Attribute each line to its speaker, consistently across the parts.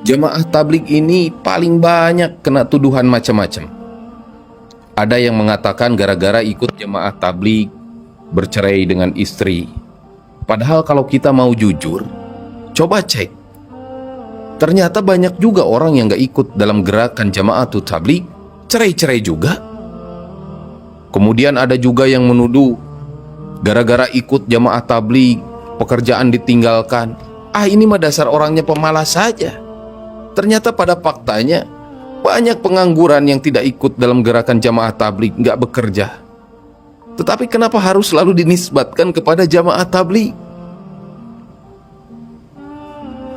Speaker 1: Jamaah tabligh ini paling banyak kena tuduhan macam-macam. Ada yang mengatakan gara-gara ikut jamaah tabligh bercerai dengan istri. Padahal kalau kita mau jujur, coba cek. Ternyata banyak juga orang yang gak ikut dalam gerakan jamaah tabligh cerai-cerai juga. Kemudian ada juga yang menuduh gara-gara ikut jamaah tabligh pekerjaan ditinggalkan. Ini mah dasar orangnya pemalas saja. Ternyata pada faktanya banyak pengangguran yang tidak ikut dalam gerakan jamaah tabligh, nggak bekerja. Tetapi kenapa harus selalu dinisbatkan kepada jamaah tabligh?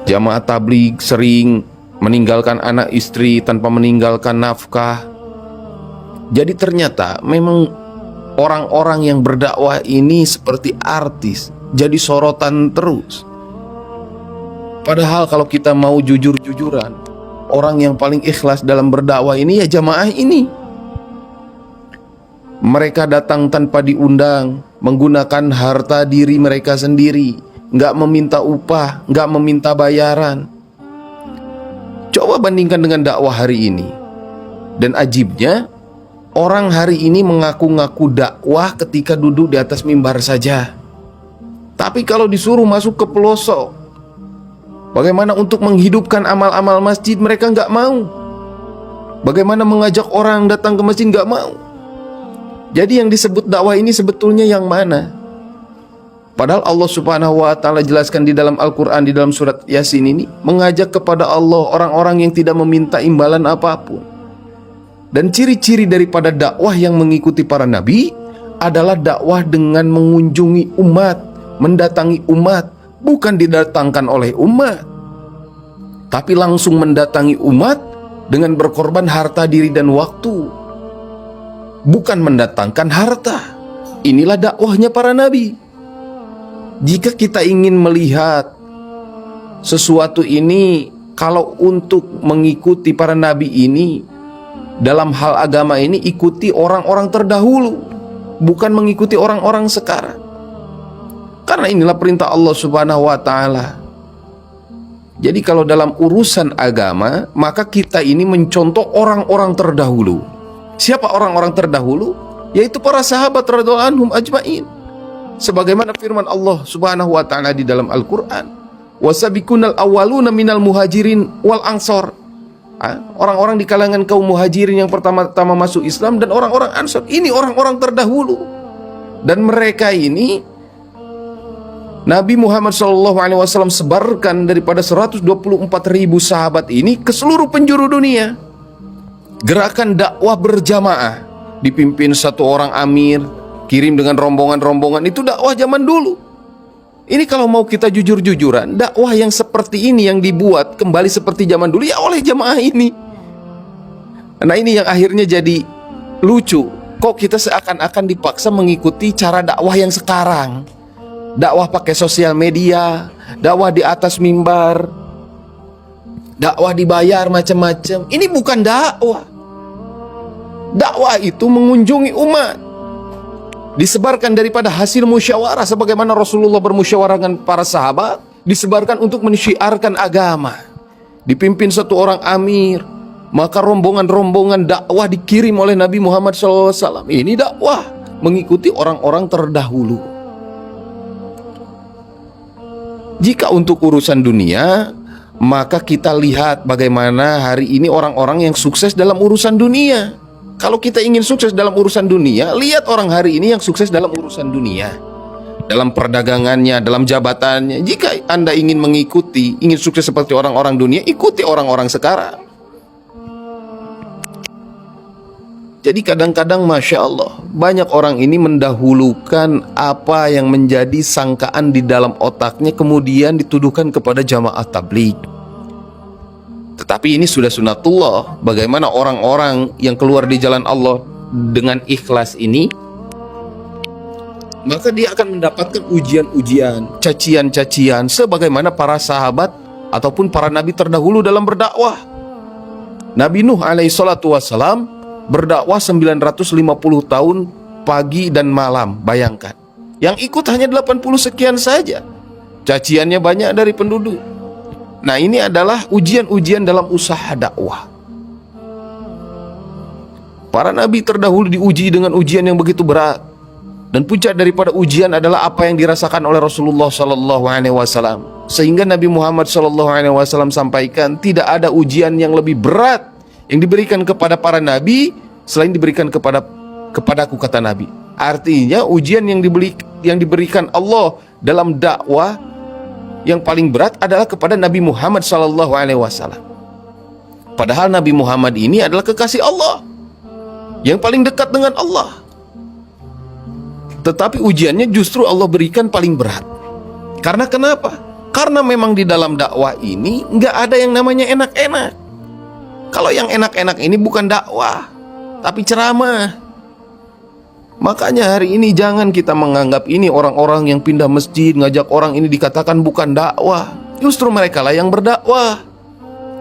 Speaker 1: Jamaah tabligh sering meninggalkan anak istri tanpa meninggalkan nafkah. Jadi ternyata memang orang-orang yang berdakwah ini seperti artis, jadi sorotan terus. Padahal kalau kita mau jujur-jujuran, orang yang paling ikhlas dalam berdakwah ini ya jamaah ini. Mereka datang tanpa diundang, menggunakan harta diri mereka sendiri, nggak meminta upah, nggak meminta bayaran. Coba bandingkan dengan dakwah hari ini. Dan ajibnya, orang hari ini mengaku-ngaku dakwah ketika duduk di atas mimbar saja. Tapi kalau disuruh masuk ke pelosok, bagaimana untuk menghidupkan amal-amal masjid, mereka nggak mau. Bagaimana mengajak orang datang ke masjid, nggak mau. Jadi yang disebut dakwah ini sebetulnya yang mana? Padahal Allah subhanahu wa ta'ala jelaskan di dalam Al-Quran, di dalam surat Yasin ini, mengajak kepada Allah orang-orang yang tidak meminta imbalan apapun. Dan ciri-ciri daripada dakwah yang mengikuti para nabi adalah dakwah dengan mengunjungi umat, mendatangi umat, bukan didatangkan oleh umat, tapi langsung mendatangi umat dengan berkorban harta diri dan waktu, bukan mendatangkan harta. Inilah dakwahnya para nabi. Jika kita ingin melihat sesuatu ini, kalau untuk mengikuti para nabi ini dalam hal agama ini, ikuti orang-orang terdahulu, bukan mengikuti orang-orang sekarang. Karena inilah perintah Allah subhanahu wa ta'ala. Jadi kalau dalam urusan agama, maka kita ini mencontoh orang-orang terdahulu. Siapa orang-orang terdahulu? Yaitu para sahabat radhiyallahu anhum ajmain. Sebagaimana firman Allah subhanahu wa ta'ala di dalam Al-Quran, wasabiqunal awwaluna minal muhajirin wal ansor. Orang-orang di kalangan kaum muhajirin yang pertama-tama masuk Islam dan orang-orang ansor. Ini orang-orang terdahulu. Dan mereka ini Nabi Muhammad SAW sebarkan daripada 124.000 sahabat ini ke seluruh penjuru dunia. Gerakan dakwah berjamaah dipimpin satu orang amir, kirim dengan rombongan-rombongan, itu dakwah zaman dulu. Ini kalau mau kita jujur-jujuran, dakwah yang seperti ini yang dibuat kembali seperti zaman dulu ya oleh jamaah ini. Nah ini yang akhirnya jadi lucu. Kok kita seakan-akan dipaksa mengikuti cara dakwah yang sekarang? Dakwah pakai sosial media, dakwah di atas mimbar, dakwah dibayar macam-macam. Ini bukan dakwah. Dakwah itu mengunjungi umat, disebarkan daripada hasil musyawarah, sebagaimana Rasulullah bermusyawarah dengan para sahabat, disebarkan untuk mensyiarkan agama. Dipimpin satu orang amir, maka rombongan-rombongan dakwah dikirim oleh Nabi Muhammad SAW. Ini dakwah mengikuti orang-orang terdahulu. Jika untuk urusan dunia, maka kita lihat bagaimana hari ini orang-orang yang sukses dalam urusan dunia. Kalau kita ingin sukses dalam urusan dunia, lihat orang hari ini yang sukses dalam urusan dunia, dalam perdagangannya, dalam jabatannya. Jika Anda ingin mengikuti, ingin sukses seperti orang-orang dunia, ikuti orang-orang sekarang. Jadi kadang-kadang Masya Allah, banyak orang ini mendahulukan apa yang menjadi sangkaan di dalam otaknya, kemudian dituduhkan kepada jamaah tabligh. Tetapi ini sudah sunatullah. Bagaimana orang-orang yang keluar di jalan Allah dengan ikhlas ini, maka dia akan mendapatkan ujian-ujian, cacian-cacian, sebagaimana para sahabat ataupun para nabi terdahulu dalam berdakwah. Nabi Nuh alaihi salatu wassalam berdakwah 950 tahun pagi dan malam, bayangkan. Yang ikut hanya 80 sekian saja. Caciannya banyak dari penduduk. Nah, ini adalah ujian-ujian dalam usaha dakwah. Para nabi terdahulu diuji dengan ujian yang begitu berat, dan puncak daripada ujian adalah apa yang dirasakan oleh Rasulullah SAW. Sehingga Nabi Muhammad SAW sampaikan, tidak ada ujian yang lebih berat yang diberikan kepada para nabi selain diberikan kepadaku, kata Nabi. Artinya ujian yang diberikan Allah dalam dakwah yang paling berat adalah kepada Nabi Muhammad SAW. Padahal Nabi Muhammad ini adalah kekasih Allah yang paling dekat dengan Allah. Tetapi ujiannya justru Allah berikan paling berat. Karena kenapa? Karena memang di dalam dakwah ini nggak ada yang namanya enak-enak. Kalau yang enak-enak ini bukan dakwah, tapi ceramah. Makanya hari ini jangan kita menganggap ini orang-orang yang pindah masjid, ngajak orang ini dikatakan bukan dakwah. Justru mereka lah yang berdakwah.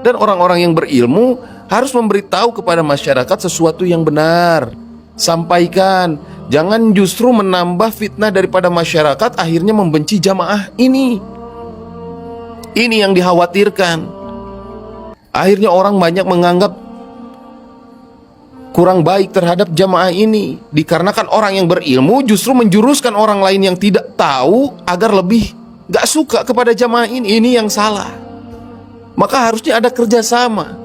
Speaker 1: Dan orang-orang yang berilmu harus memberitahu kepada masyarakat sesuatu yang benar. Sampaikan. Jangan justru menambah fitnah daripada masyarakat, akhirnya membenci jamaah ini. Ini yang dikhawatirkan. Akhirnya orang banyak menganggap kurang baik terhadap jamaah ini, dikarenakan orang yang berilmu justru menjuruskan orang lain yang tidak tahu agar lebih gak suka kepada jamaah ini. Ini yang salah. Maka harusnya ada kerjasama.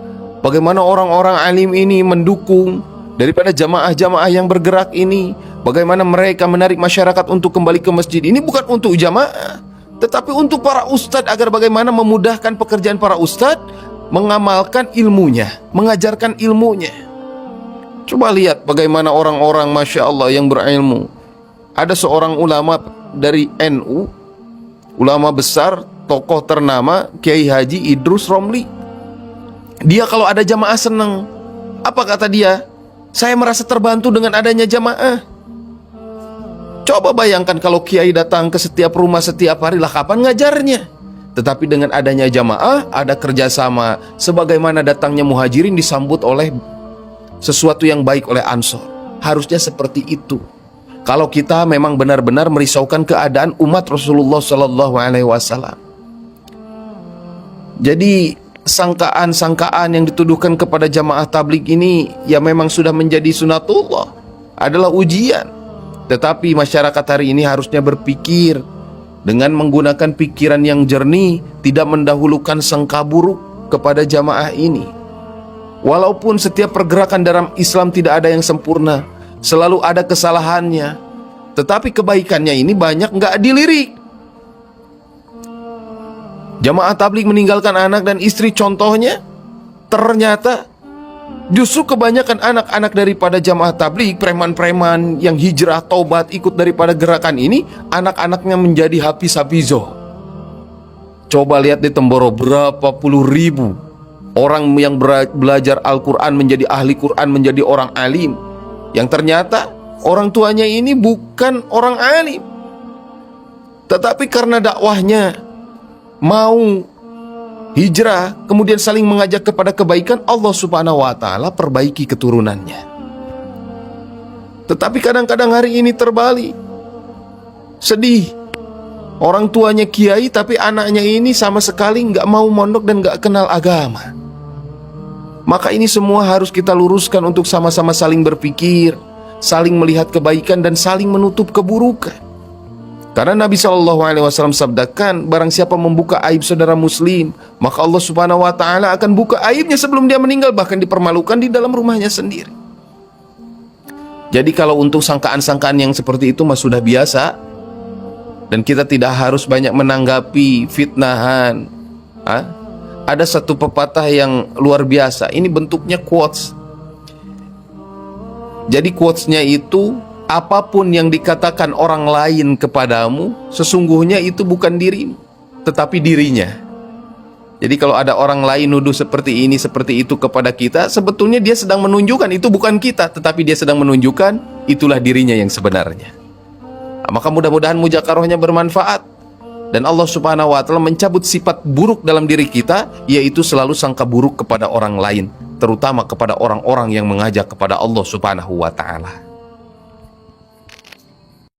Speaker 1: Bagaimana orang-orang alim ini mendukung daripada jamaah-jamaah yang bergerak ini. Bagaimana mereka menarik masyarakat untuk kembali ke masjid. Ini bukan untuk jamaah, tetapi untuk para ustadz, agar bagaimana memudahkan pekerjaan para ustadz mengamalkan ilmunya, mengajarkan ilmunya. Coba lihat bagaimana orang-orang Masya Allah yang berilmu. Ada seorang ulama dari NU, ulama besar, tokoh ternama, Kiai Haji Idrus Romli. Dia kalau ada jamaah senang. Apa kata dia? Saya merasa terbantu dengan adanya jamaah. Coba bayangkan kalau Kiai datang ke setiap rumah setiap hari, lah kapan ngajarnya? Tetapi dengan adanya jamaah, ada kerjasama. Sebagaimana datangnya muhajirin disambut oleh sesuatu yang baik oleh Ansor. Harusnya seperti itu. Kalau kita memang benar-benar merisaukan keadaan umat Rasulullah SAW. Jadi sangkaan-sangkaan yang dituduhkan kepada jamaah tabligh ini ya memang sudah menjadi sunatullah, adalah ujian. Tetapi masyarakat hari ini harusnya berpikir dengan menggunakan pikiran yang jernih, tidak mendahulukan sangka buruk kepada jamaah ini. Walaupun setiap pergerakan dalam Islam tidak ada yang sempurna, selalu ada kesalahannya, tetapi kebaikannya ini banyak nggak dilirik. Jamaah tabligh meninggalkan anak dan istri, contohnya ternyata justru kebanyakan anak-anak daripada jamaah tabligh, preman-preman yang hijrah taubat ikut daripada gerakan ini, anak-anaknya menjadi hafiz-hafizoh. Coba lihat di Temboro, berapa puluh ribu orang yang belajar Al-Quran menjadi ahli Quran, menjadi orang alim, yang ternyata orang tuanya ini bukan orang alim, tetapi karena dakwahnya mau hijrah, kemudian saling mengajak kepada kebaikan, Allah Subhanahu wa Ta'ala perbaiki keturunannya. Tetapi kadang-kadang hari ini terbalik, sedih. Orang tuanya kiai tapi anaknya ini sama sekali nggak mau mondok dan nggak kenal agama. Maka ini semua harus kita luruskan untuk sama-sama saling berpikir, saling melihat kebaikan dan saling menutup keburukan. Karena Nabi SAW sabdakan, barang siapa membuka aib saudara muslim, maka Allah Subhanahu wa Ta'ala akan buka aibnya sebelum dia meninggal, bahkan dipermalukan di dalam rumahnya sendiri. Jadi kalau untuk sangkaan-sangkaan yang seperti itu mah sudah biasa, dan kita tidak harus banyak menanggapi fitnahan. Ada satu pepatah yang luar biasa. Ini bentuknya quotes. Jadi quotesnya itu, apapun yang dikatakan orang lain kepadamu, sesungguhnya itu bukan dirimu, tetapi dirinya. Jadi kalau ada orang lain nuduh seperti ini, seperti itu kepada kita, sebetulnya dia sedang menunjukkan itu bukan kita, tetapi dia sedang menunjukkan itulah dirinya yang sebenarnya. Maka mudah-mudahan mudzakarahnya bermanfaat. Dan Allah Subhanahu wa Ta'ala mencabut sifat buruk dalam diri kita, yaitu selalu sangka buruk kepada orang lain, terutama kepada orang-orang yang mengajak kepada Allah Subhanahu wa Ta'ala.